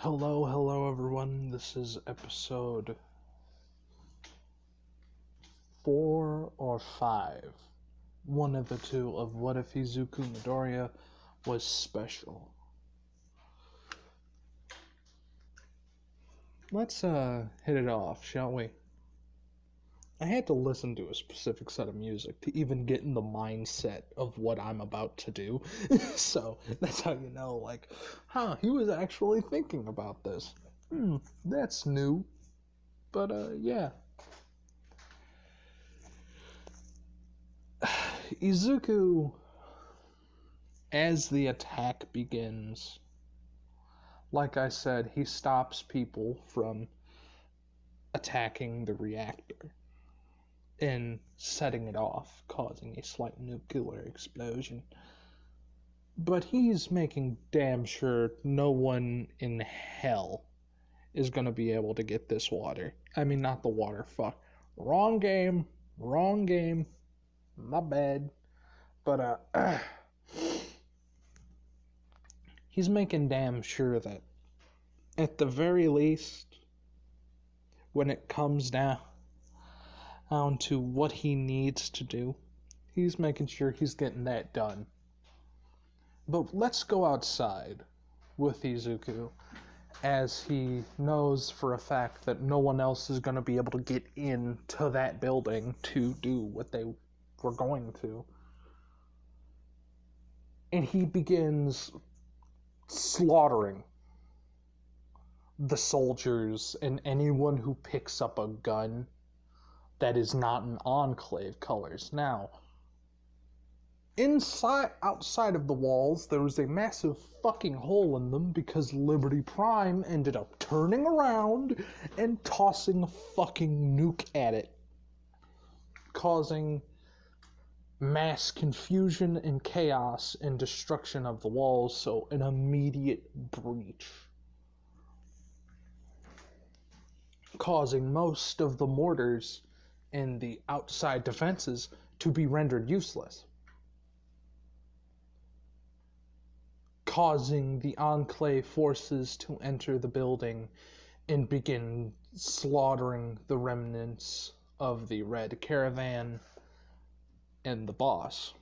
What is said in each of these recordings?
Hello everyone. This is episode 4 or 5. One of the two of What If Izuku Midoriya Was Special. Let's hit it off, shall we? I had to listen to a specific set of music to even get in the mindset of what I'm about to do. So that's how you know, he was actually thinking about this. That's new. But yeah. Izuku, as the attack begins, like I said, he stops people from attacking the reactor and setting it off, causing a slight nuclear explosion. But he's making damn sure no one in hell is going to be able to get this water. I mean, not the water, fuck. Wrong game, my bad. But, he's making damn sure that, at the very least, when it comes down to what he needs to do, he's making sure he's getting that done. But let's go outside with Izuku, as he knows for a fact that no one else is going to be able to get into that building to do what they were going to. And he begins slaughtering the soldiers and anyone who picks up a gun that is not in Enclave colors. Now, outside of the walls, there was a massive fucking hole in them because Liberty Prime ended up turning around and tossing a fucking nuke at it, causing mass confusion and chaos and destruction of the walls, so an immediate breach, causing most of the mortars and the outside defenses to be rendered useless, causing the Enclave forces to enter the building and begin slaughtering the remnants of the Red Caravan and the boss.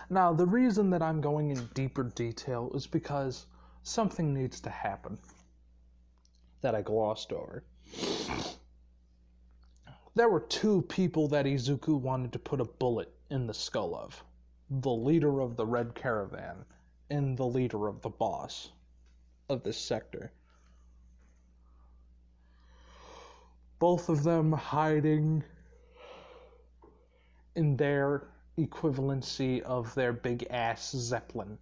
Now, the reason that I'm going in deeper detail is because something needs to happen that I glossed over. There were two people that Izuku wanted to put a bullet in the skull of. The leader of the Red Caravan and the leader of the boss of this sector. Both of them hiding in their equivalency of their big ass Zeppelin.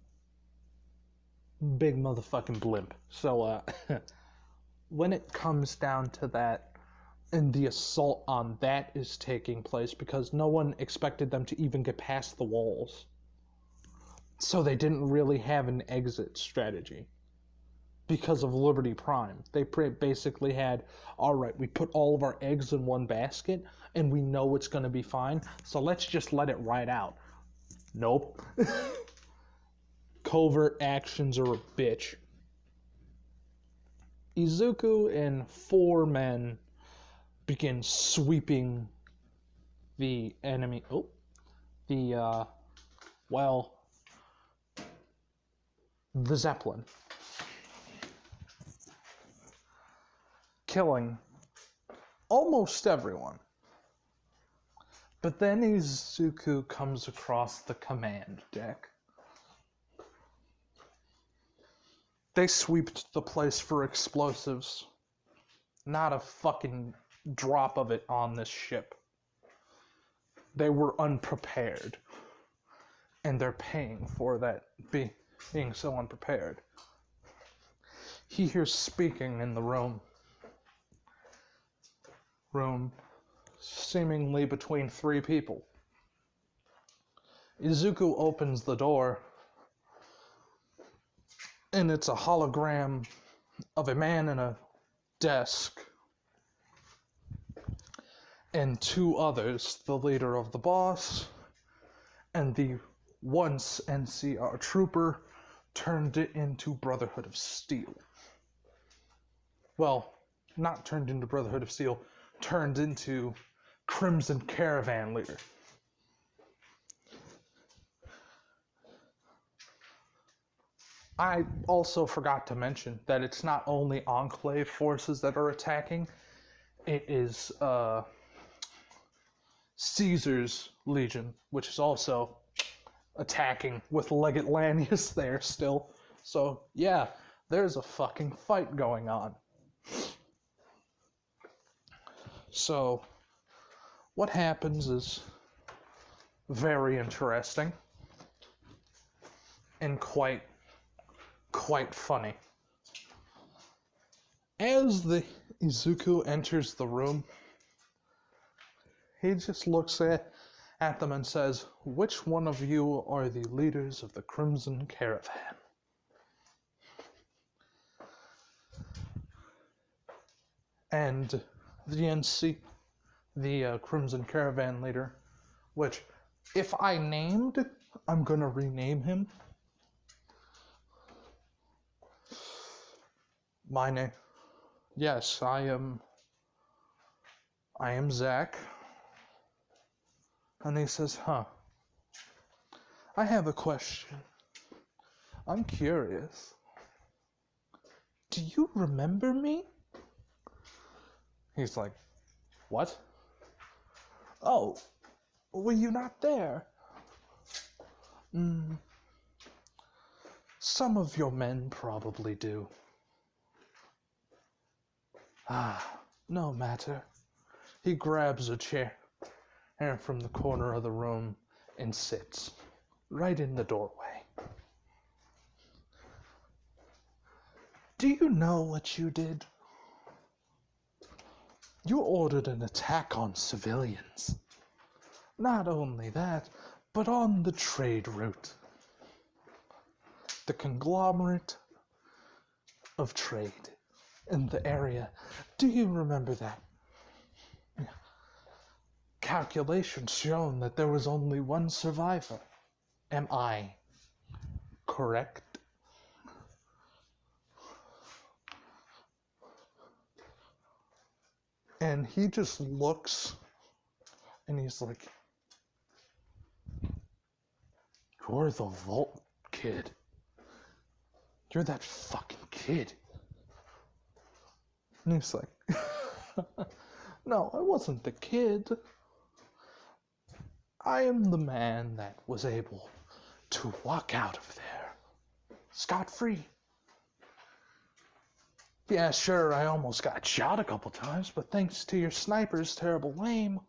Big motherfucking blimp. So, when it comes down to that, and the assault on that is taking place because no one expected them to even get past the walls. So they didn't really have an exit strategy. Because of Liberty Prime. They basically had, alright, we put all of our eggs in one basket, and we know it's going to be fine, so let's just let it ride out. Nope. Covert actions are a bitch. Izuku and 4 men begin sweeping the enemy. The Zeppelin. Killing almost everyone. But then Izuku comes across the command deck. They sweeped the place for explosives. Not a fucking drop of it on this ship. They were unprepared. And they're paying for that being so unprepared. He hears speaking in the room seemingly between 3 people. Izuku opens the door, and it's a hologram of a man in a desk and 2 others, the leader of the boss and the once NCR trooper turned it into Brotherhood of Steel. Well, not turned into Brotherhood of Steel, turned into Crimson Caravan leader. I also forgot to mention that it's not only Enclave forces that are attacking, it is Caesar's Legion, which is also attacking with Legate Lanius there still. So, yeah, there's a fucking fight going on. So, what happens is very interesting and quite funny. As the Izuku enters the room, he just looks at them and says, "Which one of you are the leaders of the Crimson Caravan?" And the Crimson Caravan leader, which, if I named, I'm gonna rename him. My name, yes, I am Zach. And he says, I have a question. I'm curious. Do you remember me? He's like, what? Oh, were you not there? Some of your men probably do. No matter. He grabs a chair from the corner of the room and sits right in the doorway. Do you know what you did? You ordered an attack on civilians. Not only that, but on the trade route. The conglomerate of trade in the area. Do you remember that? Calculations shown that there was only one survivor. Am I correct? And he just looks and he's like, "You're the Vault kid. You're that fucking kid." And he's like, "No, I wasn't the kid. I am the man that was able to walk out of there scot-free. Yeah, sure, I almost got shot a couple times, but thanks to your sniper's terrible aim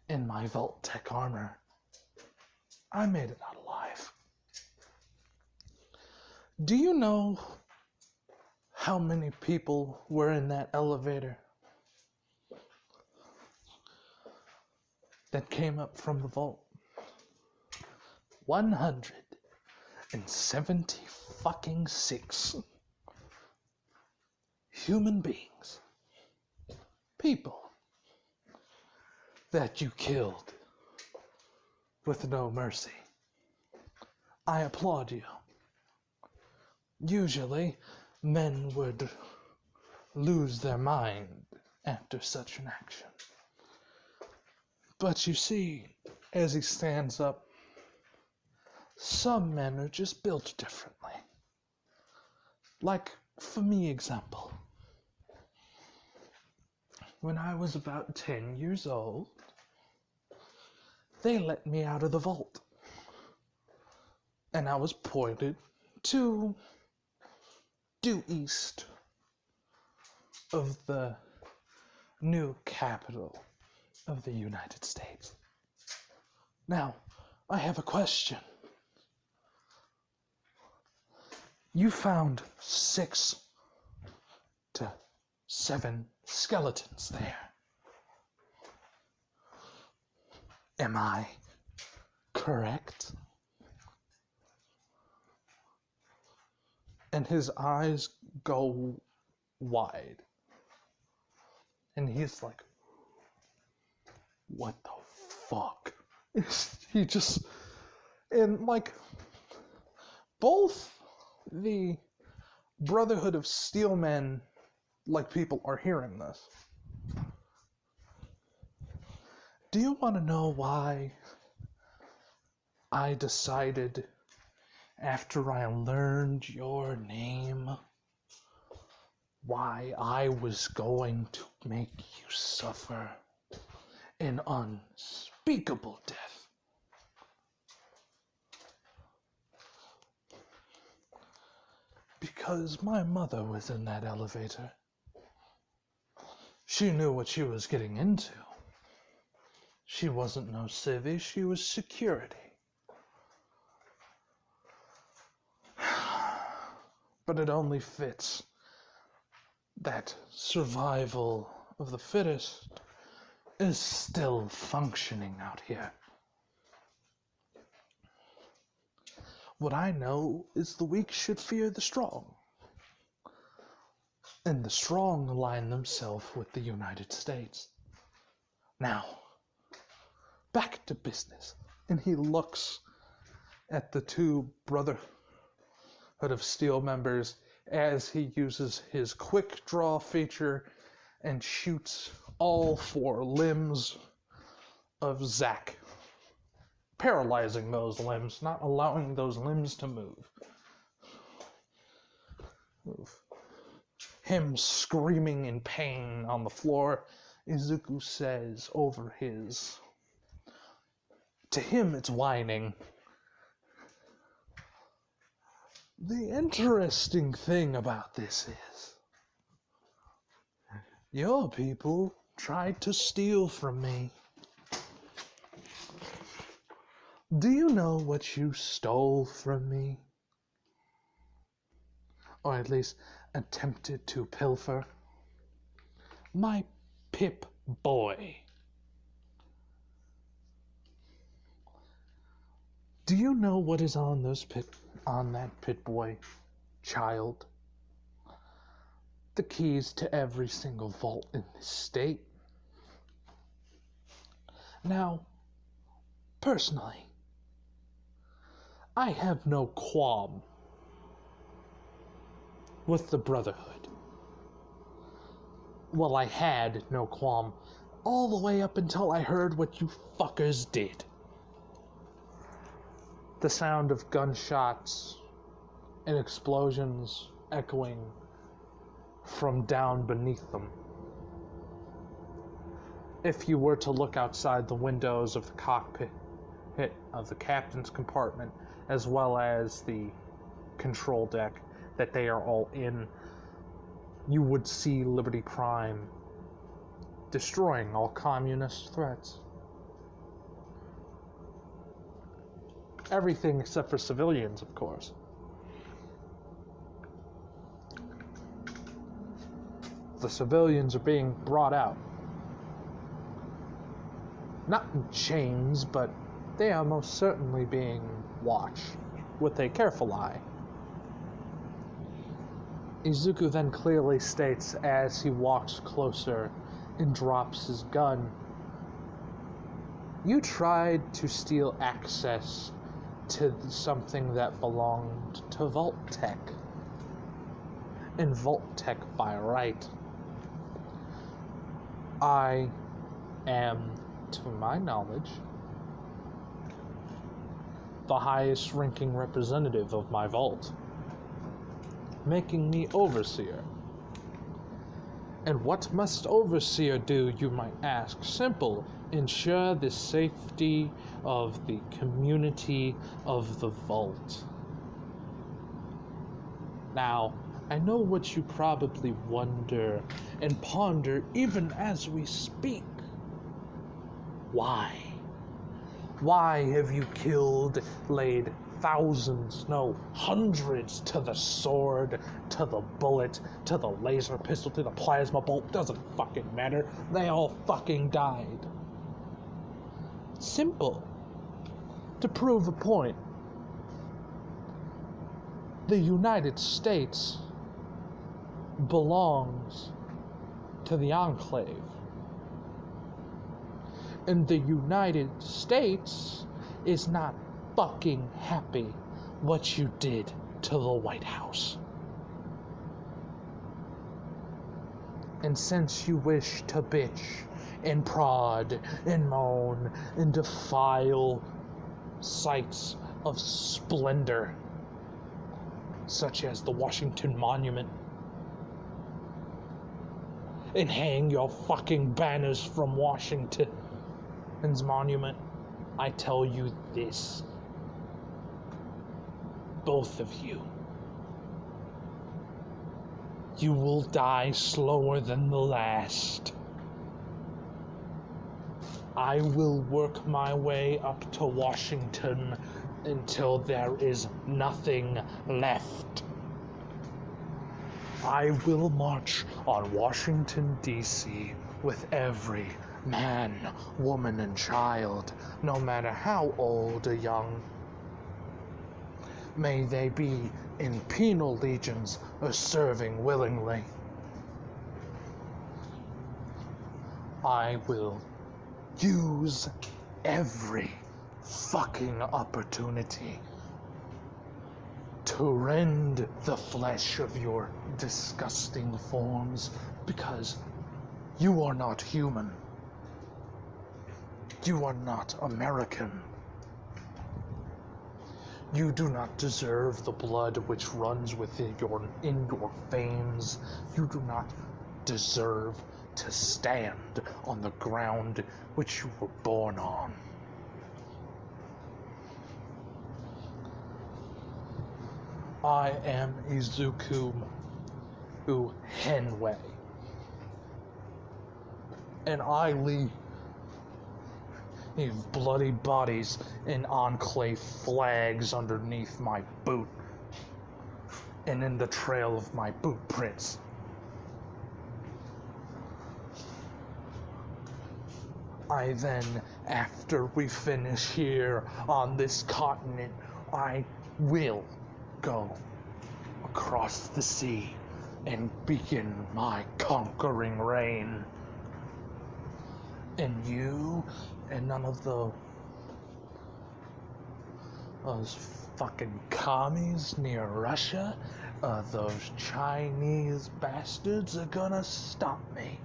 in my Vault Tech armor, I made it out alive. Do you know how many people were in that elevator that came up from the vault? 176 human beings, people that you killed with no mercy. I applaud you. Usually, men would lose their mind after such an action. But you see, as he stands up, some men are just built differently. Like, for me, example. When I was about 10 years old, they let me out of the vault. And I was pointed to due east of the new capital of the United States. Now, I have a question. You found 6 to 7 skeletons there. Am I correct? And his eyes go wide. And he's like, what the fuck? He just, and like, both the Brotherhood of Steelmen, like, people are hearing this. Do you want to know why I decided, after I learned your name, why I was going to make you suffer an unspeakable death? Because my mother was in that elevator. She knew what she was getting into. She wasn't no civvy, she was security. But it only fits that survival of the fittest is still functioning out here. What I know is the weak should fear the strong, and the strong align themselves with the United States. Now, back to business. And he looks at the two Brotherhood of Steel members as he uses his quick draw feature and shoots all four limbs of Zack, paralyzing those limbs, not allowing those limbs to move. Him screaming in pain on the floor, Izuku says over his... To him, it's whining. The interesting thing about this is, your people tried to steal from me. Do you know what you stole from me? Or at least attempted to pilfer? My Pip-Boy. Do you know what is on that Pip-Boy child? The keys to every single vault in this state. Now, personally, I have no qualm with the Brotherhood. Well, I had no qualm all the way up until I heard what you fuckers did. The sound of gunshots and explosions echoing from down beneath them. If you were to look outside the windows of the cockpit of the captain's compartment, as well as the control deck that they are all in, you would see Liberty Prime destroying all communist threats. Everything except for civilians, of course. The civilians are being brought out. Not in chains, but they are most certainly being watched with a careful eye. Izuku then clearly states as he walks closer and drops his gun, you tried to steal access to something that belonged to Vault-Tec. And Vault-Tec by right. I am, to my knowledge, the highest ranking representative of my vault, making me Overseer. And what must Overseer do, you might ask? Simple. Ensure the safety of the community of the vault. Now, I know what you probably wonder and ponder even as we speak. Why? Why have you killed, laid thousands, no, hundreds to the sword, to the bullet, to the laser pistol, to the plasma bolt? Doesn't fucking matter. They all fucking died. Simple. To prove a point. The United States belongs to the Enclave. And the United States is not fucking happy what you did to the White House. And since you wish to bitch and prod and moan and defile sites of splendor, such as the Washington Monument, and hang your fucking banners from Washington's monument, I tell you this, both of you, you will die slower than the last. I will work my way up to Washington until there is nothing left. I will march on Washington, D.C. with every man, woman, and child, no matter how old or young. May they be in penal legions or serving willingly. I will use every fucking opportunity to rend the flesh of your disgusting forms, because you are not human. You are not American. You do not deserve the blood which runs within your veins. You do not deserve to stand on the ground which you were born on. I am Izuku Henway, and I leave bloody bodies and enclave flags underneath my boot and in the trail of my boot prints. I then, after we finish here on this continent, I will go across the sea and begin my conquering reign. And you and none of those fucking commies near Russia, those Chinese bastards are gonna stop me.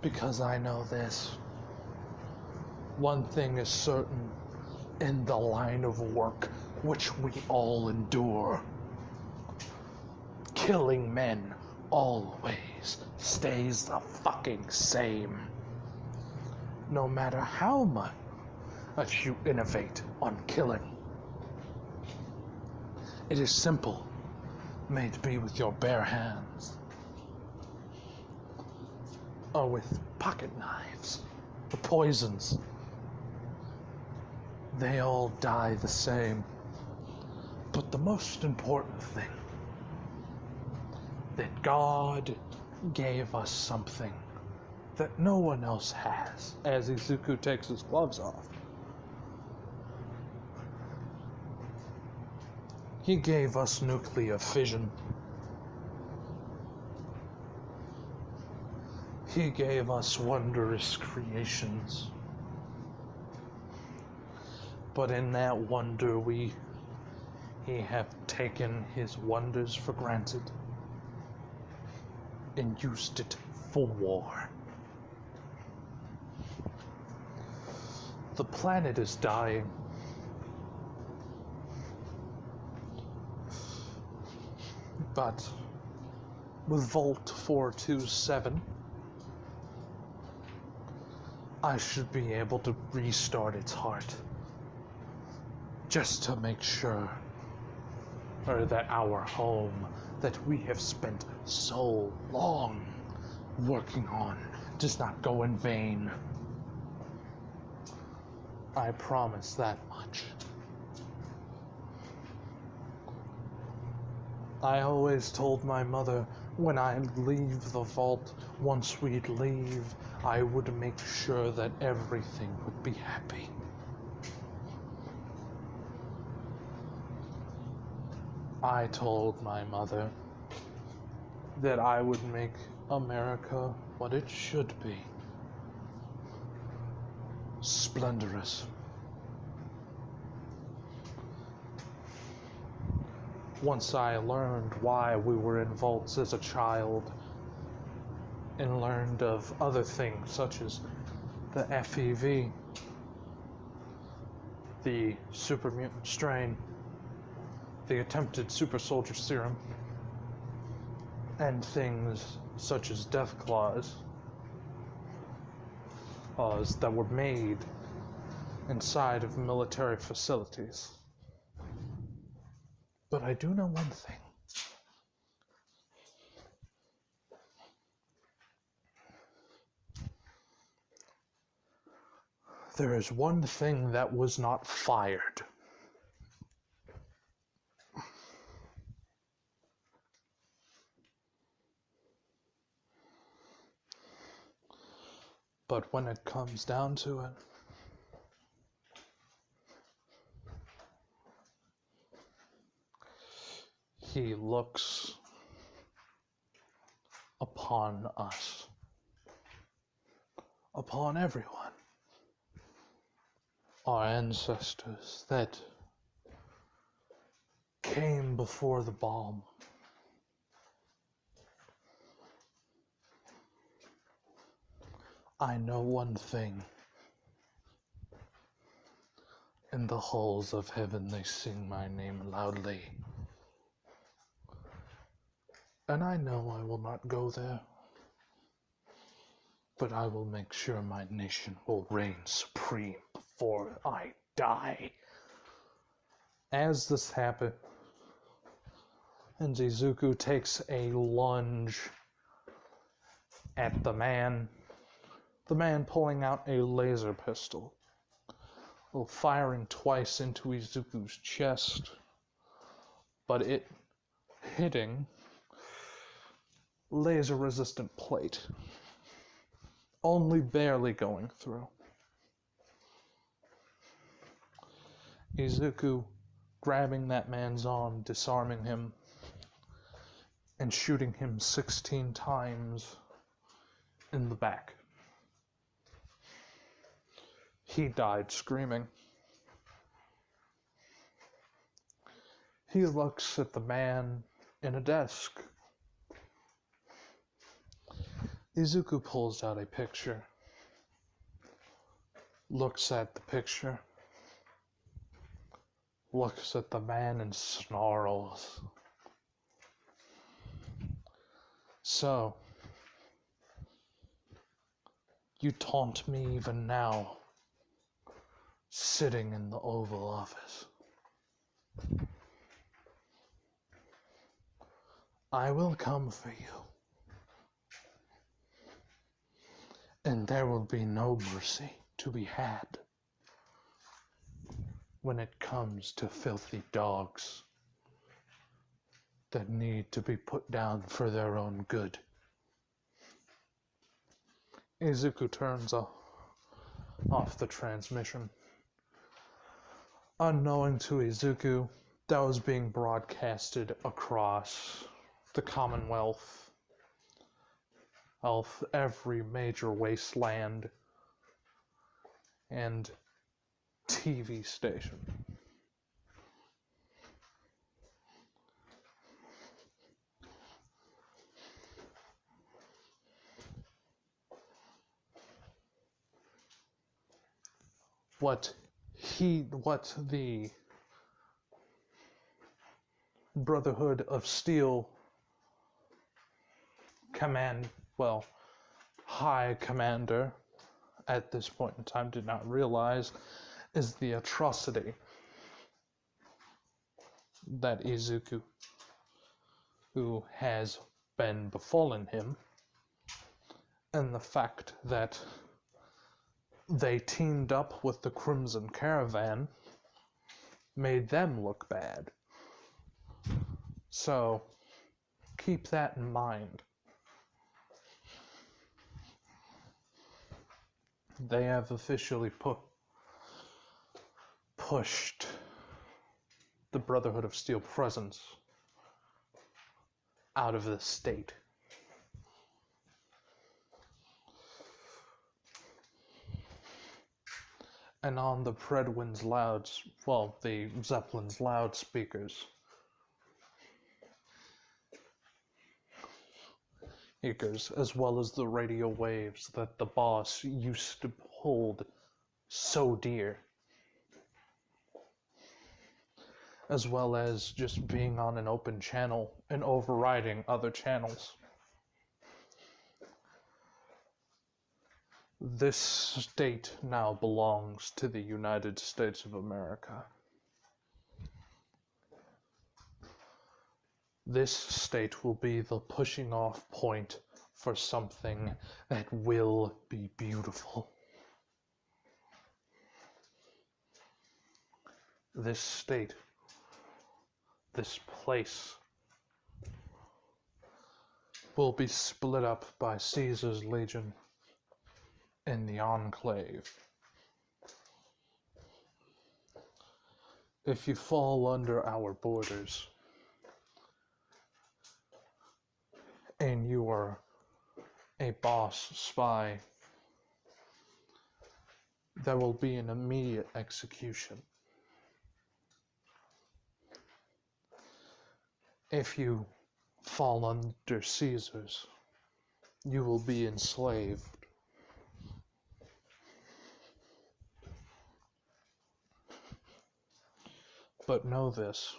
Because I know this. One thing is certain in the line of work which we all endure. Killing men always stays the fucking same. No matter how much you innovate on killing. It is simple, may it be with your bare hands, or with pocket knives, or poisons. They all die the same. But the most important thing, that God gave us something that no one else has, as Izuku takes his gloves off. He gave us nuclear fission. He gave us wondrous creations. But in that wonder we have taken his wonders for granted and used it for war. The planet is dying. But with Volt 427, I should be able to restart its heart. Just to make sure that our home that we have spent so long working on does not go in vain. I promise that much. I always told my mother when I'd leave the vault, once we'd leave, I would make sure that everything would be happy. I told my mother that I would make America what it should be, splendorous. Once I learned why we were in vaults as a child, and learned of other things such as the FEV, the super mutant strain, the attempted super soldier serum, and things such as death claws that were made inside of military facilities. But I do know one thing. There is one thing that was not fired. But when it comes down to it, he looks upon us, upon everyone, our ancestors that came before the bomb. I know one thing. In the halls of heaven they sing my name loudly. And I know I will not go there. But I will make sure my nation will reign supreme before I die. As this happens, and Izuku takes a lunge at the man pulling out a laser pistol, firing twice into Izuku's chest, but it hitting laser-resistant plate, only barely going through. Izuku grabbing that man's arm, disarming him, and shooting him 16 times in the back. He died screaming. He looks at the man in a desk. Izuku pulls out a picture, looks at the picture, looks at the man and snarls. So, you taunt me even now, sitting in the Oval Office. I will come for you. And there will be no mercy to be had when it comes to filthy dogs that need to be put down for their own good. Izuku turns off the transmission. Unknowing to Izuku, that was being broadcasted across the Commonwealth of every major wasteland and TV station. What the Brotherhood of Steel High Commander at this point in time did not realize is the atrocity that Izuku, who has been befallen him, and the fact that they teamed up with the Crimson Caravan made them look bad. So, keep that in mind. They have officially pushed the Brotherhood of Steel presence out of the state. and on the the Zeppelin's loudspeakers, as well as the radio waves that the boss used to hold so dear, as well as just being on an open channel and overriding other channels. This state now belongs to the United States of America. This state will be the pushing off point for something that will be beautiful. This state, this place, will be split up by Caesar's legion in the Enclave. If you fall under our borders, and you are a boss spy, there will be an immediate execution. If you fall under Caesar's, you will be enslaved. But know this,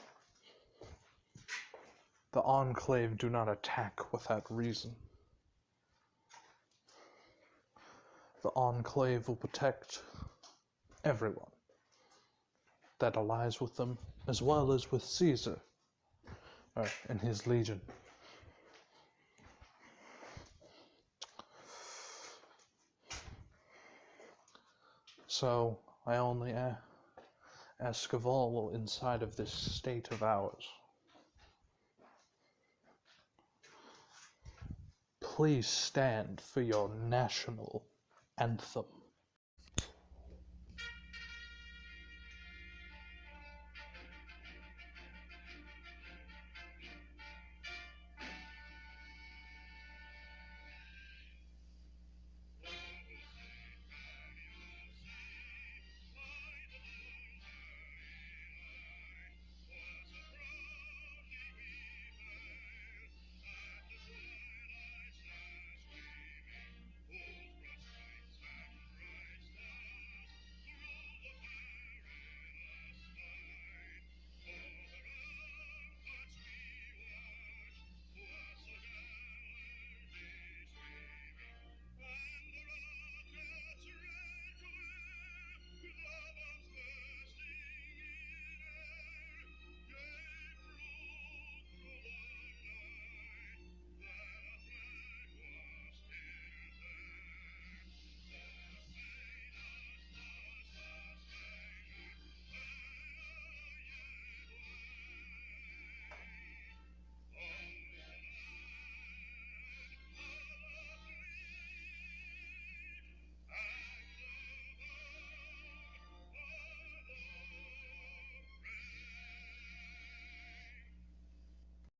the Enclave do not attack without reason. The Enclave will protect everyone that allies with them, as well as with Caesar and his legion. So I only ask of all inside of this state of ours, please stand for your national anthem.